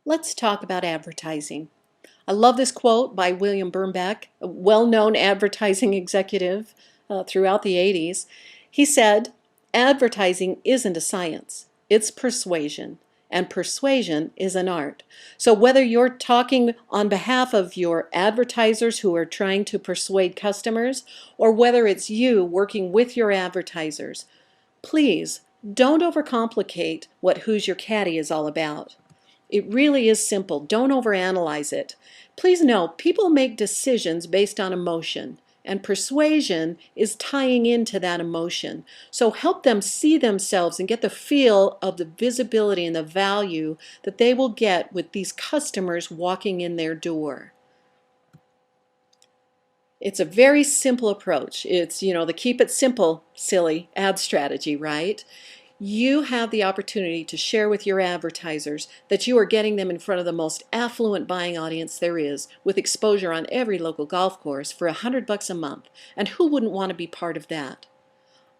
Let's talk about advertising. I love this quote by William Birnbach, a well-known advertising executive throughout the 80s. He said, advertising isn't a science, it's persuasion, and persuasion is an art. So whether you're talking on behalf of your advertisers who are trying to persuade customers, or whether it's you working with your advertisers, please don't overcomplicate what Who's Your Caddy is all about. It really is simple. Don't overanalyze it. Please know, people make decisions based on emotion, and persuasion is tying into that emotion. So help them see themselves and get the feel of the visibility and the value that they will get with these customers walking in their door. It's a very simple approach. It's, the keep it simple, silly ad strategy, right? You have the opportunity to share with your advertisers that you are getting them in front of the most affluent buying audience there is, with exposure on every local golf course for $100 a month. And who wouldn't want to be part of that?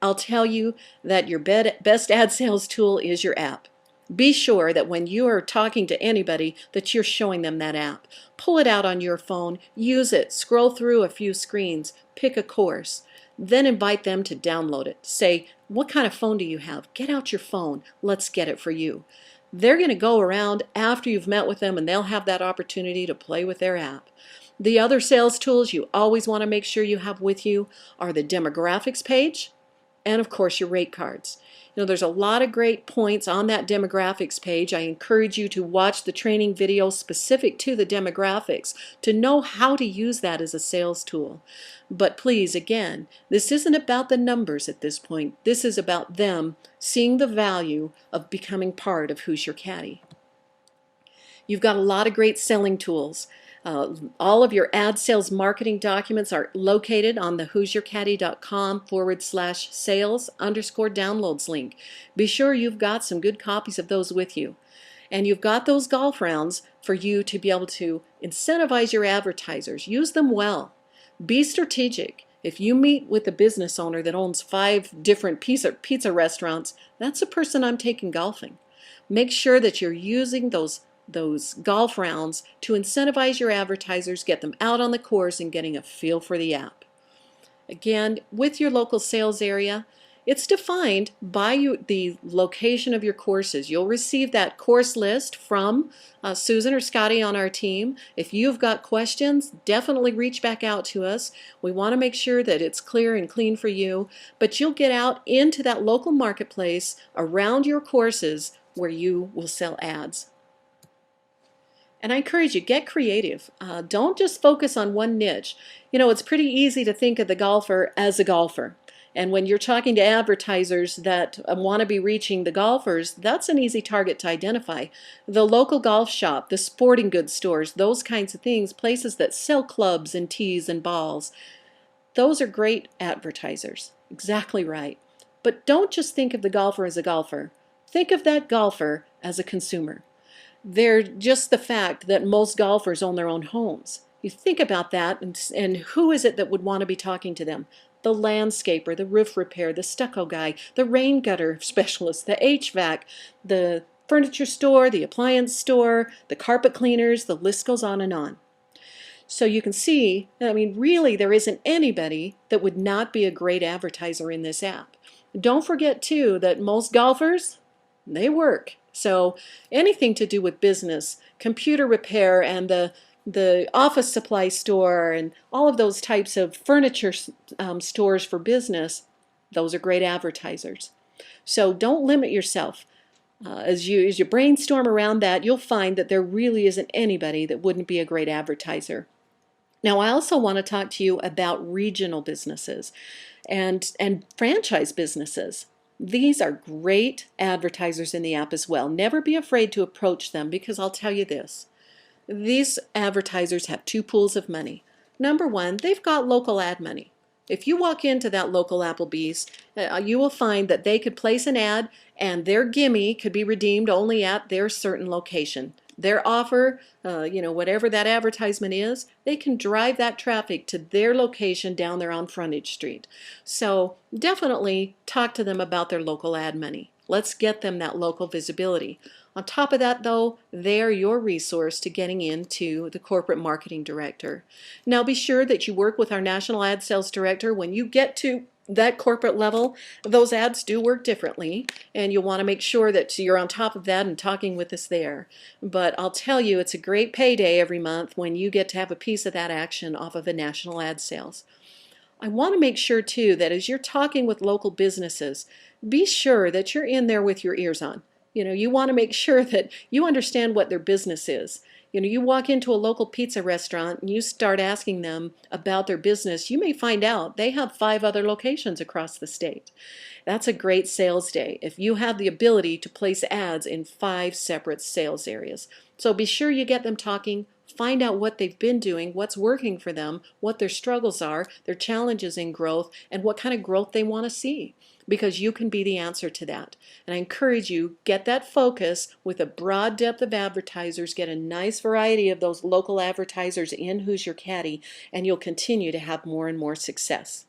I'll tell you that your best ad sales tool is your app. Be sure that when you are talking to anybody that you're showing them that app. Pull it out on your phone, use it, scroll through a few screens, pick a course, then invite them to download it. Say, what kind of phone do you have? Get out your phone. Let's get it for you. They're going to go around after you've met with them and they'll have that opportunity to play with their app. The other sales tools you always want to make sure you have with you are the demographics page, and of course your rate cards. There's a lot of great points on that demographics page. I encourage you to watch the training video specific to the demographics to know how to use that as a sales tool. But please, again, this isn't about the numbers at this point. This is about them seeing the value of becoming part of Who's Your Caddy. You've got a lot of great selling tools. All of your ad sales marketing documents are located on the who'syourcaddy.com/sales_downloads link. Be sure you've got some good copies of those with you. And you've got those golf rounds for you to be able to incentivize your advertisers. Use them well. Be strategic. If you meet with a business owner that owns 5 different pizza restaurants, that's the person I'm taking golfing. Make sure that you're using those golf rounds to incentivize your advertisers, get them out on the course and getting a feel for the app. Again, with your local sales area, it's defined by the location of your courses. You'll receive that course list from Susan or Scotty on our team. If you've got questions, definitely reach back out to us. We want to make sure that it's clear and clean for you, but you'll get out into that local marketplace around your courses where you will sell ads. And I encourage you, get creative. Don't just focus on one niche. It's pretty easy to think of the golfer as a golfer. And when you're talking to advertisers that want to be reaching the golfers, that's an easy target to identify. The local golf shop, the sporting goods stores, those kinds of things, places that sell clubs and tees and balls, those are great advertisers. Exactly right. But don't just think of the golfer as a golfer. Think of that golfer as a consumer. They're just the fact that most golfers own their own homes. You think about that, and who is it that would want to be talking to them? The landscaper, the roof repair, the stucco guy, the rain gutter specialist, the HVAC, the furniture store, the appliance store, the carpet cleaners, the list goes on and on. So you can see, really there isn't anybody that would not be a great advertiser in this app. Don't forget too that most golfers, they work. So anything to do with business, computer repair, and the office supply store, and all of those types of furniture stores for business, those are great advertisers. So don't limit yourself. As you brainstorm around that, you'll find that there really isn't anybody that wouldn't be a great advertiser. Now, I also want to talk to you about regional businesses and franchise businesses. These are great advertisers in the app as well. Never be afraid to approach them, because I'll tell you this. These advertisers have 2 pools of money. Number one, they've got local ad money. If you walk into that local Applebee's, you will find that they could place an ad and their gimme could be redeemed only at their certain location. Their offer, whatever that advertisement is, they can drive that traffic to their location down there on Frontage Street. So definitely talk to them about their local ad money. Let's get them that local visibility. On top of that, though, they're your resource to getting into the corporate marketing director. Now be sure that you work with our national ad sales director. When you get to that corporate level, those ads do work differently, and you'll want to make sure that you're on top of that and talking with us there. But I'll tell you, it's a great payday every month when you get to have a piece of that action off of a national ad sales. I want to make sure too that as you're talking with local businesses, be sure that you're in there with your ears on. You want to make sure that you understand what their business is. You walk into a local pizza restaurant and you start asking them about their business, you may find out they have 5 other locations across the state. That's a great sales day if you have the ability to place ads in 5 separate sales areas. So be sure you get them talking. Find out what they've been doing, what's working for them, what their struggles are, their challenges in growth, and what kind of growth they want to see, because you can be the answer to that. And I encourage you, get that focus with a broad depth of advertisers, get a nice variety of those local advertisers in Who's Your Caddy, and you'll continue to have more and more success.